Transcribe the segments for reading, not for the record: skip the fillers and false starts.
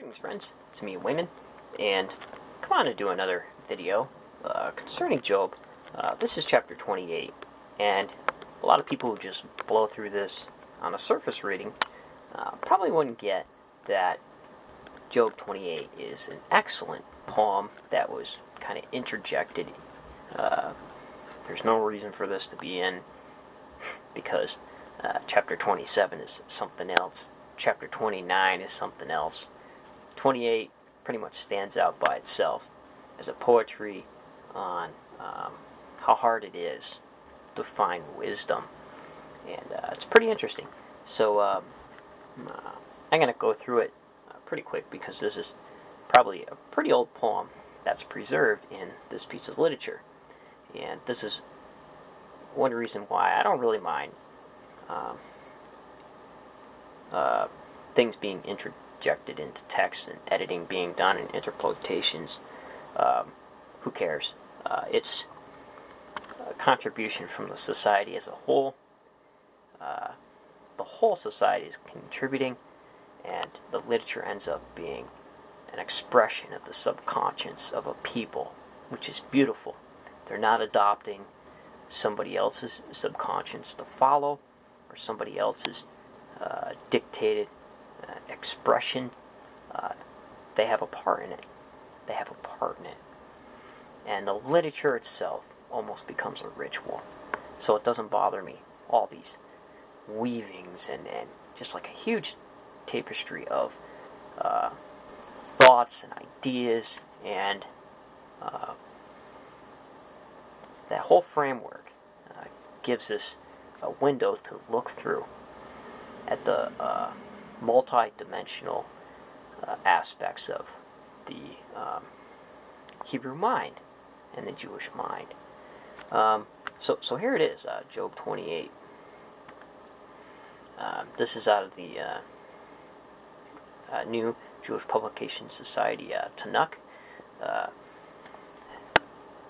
Greetings, friends. It's me, Wayman, and come on to do another video concerning Job. This is chapter 28, and a lot of people who just blow through this on a surface reading probably wouldn't get that Job 28 is an excellent poem that was kind of interjected. There's no reason for this to be in because chapter 27 is something else. Chapter 29 is something else. 28 pretty much stands out by itself as a poetry on how hard it is to find wisdom. And it's pretty interesting. So I'm going to go through it pretty quick because this is probably a pretty old poem that's preserved in this piece of literature. And this is one reason why I don't really mind things being interjected into text and editing being done and interpolations. Who cares? It's a contribution from the society as a whole. The whole society is contributing, and the literature ends up being an expression of the subconscious of a people, which is beautiful. They're not adopting somebody else's subconscious to follow, or somebody else's dictated expression. They have a part in it. They have a part in it. And the literature itself almost becomes a ritual. So it doesn't bother me. All these weavings and just like a huge tapestry of thoughts and ideas and that whole framework gives us a window to look through at the multi-dimensional aspects of the Hebrew mind and the Jewish mind. So here it is, Job 28. This is out of the New Jewish Publication Society, Tanakh.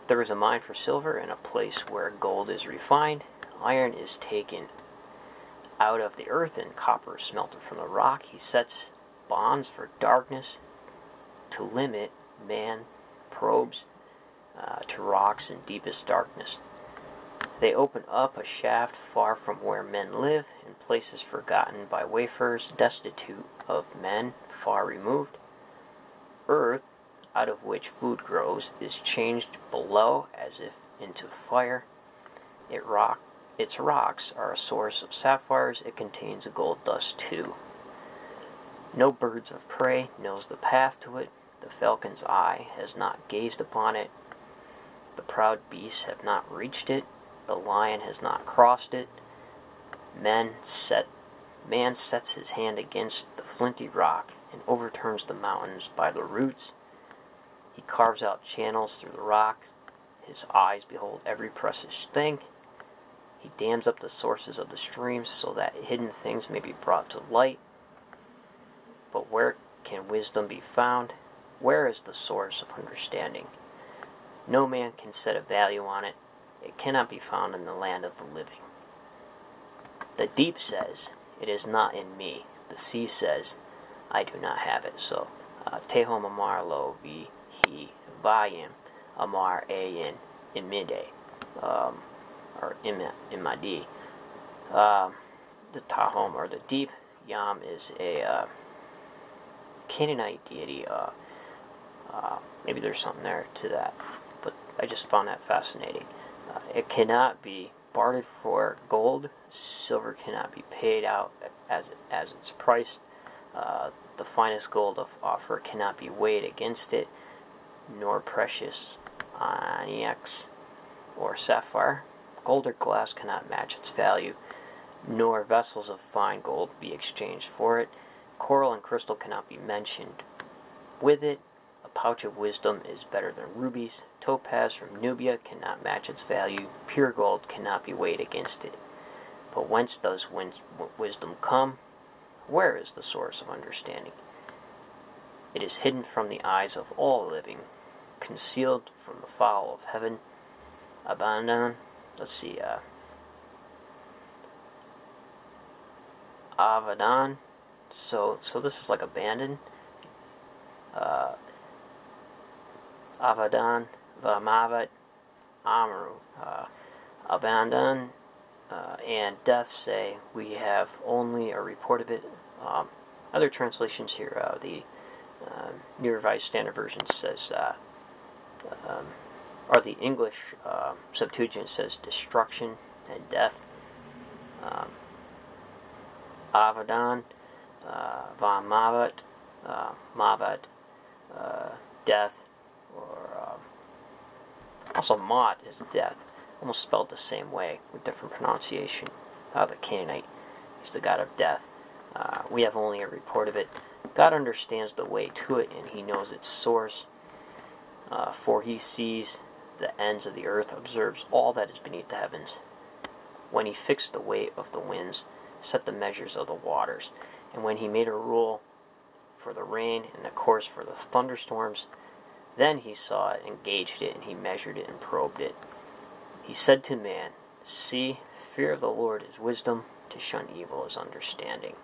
There is a mine for silver in a place where gold is refined. Iron is taken out of the earth and copper is smelted from the rock. He sets bonds for darkness to limit man probes to rocks in deepest darkness. They open up a shaft far from where men live, in places forgotten by wayfarers, destitute of men, far removed. Earth, out of which food grows, is changed below as if into fire. Its rocks are a source of sapphires. It contains a gold dust too. No birds of prey knows the path to it. The falcon's eye has not gazed upon it. The proud beasts have not reached it. The lion has not crossed it. Man sets his hand against the flinty rock and overturns the mountains by the roots. He carves out channels through the rock. His eyes behold every precious thing. He dams up the sources of the streams so that hidden things may be brought to light. But where can wisdom be found? Where is the source of understanding? No man can set a value on it. It cannot be found in the land of the living. The deep says, it is not in me. The sea says, I do not have it. So, Tehom Amar Lo Vi Hi Vayim Amar Ayin Imide. Or Imadi. The Tahom, or the deep. Yam is a Canaanite deity. Maybe there's something there to that, but I just found that fascinating. It cannot be bartered for gold. Silver cannot be paid out as its price. The finest gold of offer cannot be weighed against it, nor precious onyx or sapphire. Gold or glass cannot match its value, nor vessels of fine gold be exchanged for it. Coral and crystal cannot be mentioned with it. A pouch of wisdom is better than rubies. Topaz from Nubia cannot match its value. Pure gold cannot be weighed against it. But whence does wisdom come? Where is the source of understanding? It is hidden from the eyes of all living, concealed from the fowl of heaven. Abandon. Let's see. Avadan. So this is like abandoned. Avadan, Vamavat, Amru, Avandan, and Death say, we have only a report of it. Other translations here, the New Revised Standard Version says, or the English Septuagint says destruction and death. Avadan, Vamavat, Mavat, death, or also Mot is death, almost spelled the same way with different pronunciation. The Canaanite, he's the god of death. We have only a report of it. God understands the way to it, and he knows its source. For he sees the ends of the earth, observes all that is beneath the heavens. When he fixed the weight of the winds, set the measures of the waters, and when he made a rule for the rain and a course for the thunderstorms, then he saw it and gauged it, and he measured it and probed it. He said to man, see, fear of the Lord is wisdom, to shun evil is understanding.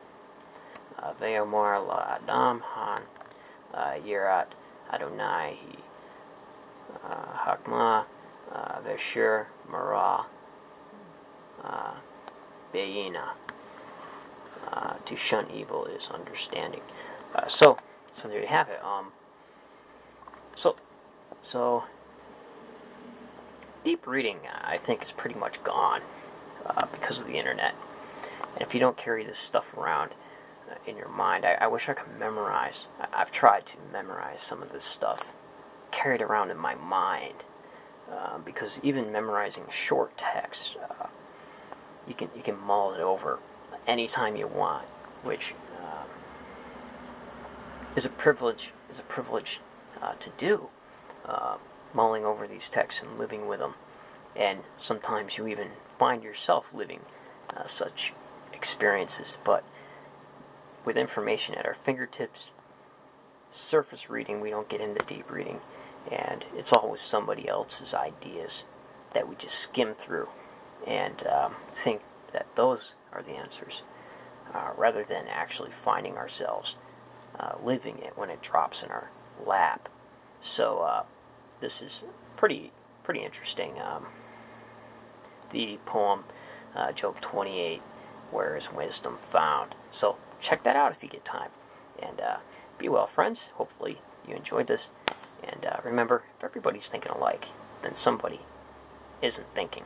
Ve'omar la Adam han yirat Adonai hakma v'shir mara be'ina. To shun evil is understanding. So there you have it. So deep reading, I think, is pretty much gone because of the internet. And if you don't carry this stuff around in your mind, I wish I could memorize. I've tried to memorize some of this stuff, carry it around in my mind, because even memorizing short text, you can mull it over anytime you want, which is a privilege. To do, mulling over these texts and living with them, and sometimes you even find yourself living such experiences. But with information at our fingertips, surface reading, we don't get into deep reading, and it's always somebody else's ideas that we just skim through and think that those are the answers, rather than actually finding ourselves living it when it drops in our lap. So this is pretty interesting. The poem Job 28, where is wisdom found? So check that out if you get time. And be well, friends. Hopefully you enjoyed this. And remember, if everybody's thinking alike, then somebody isn't thinking.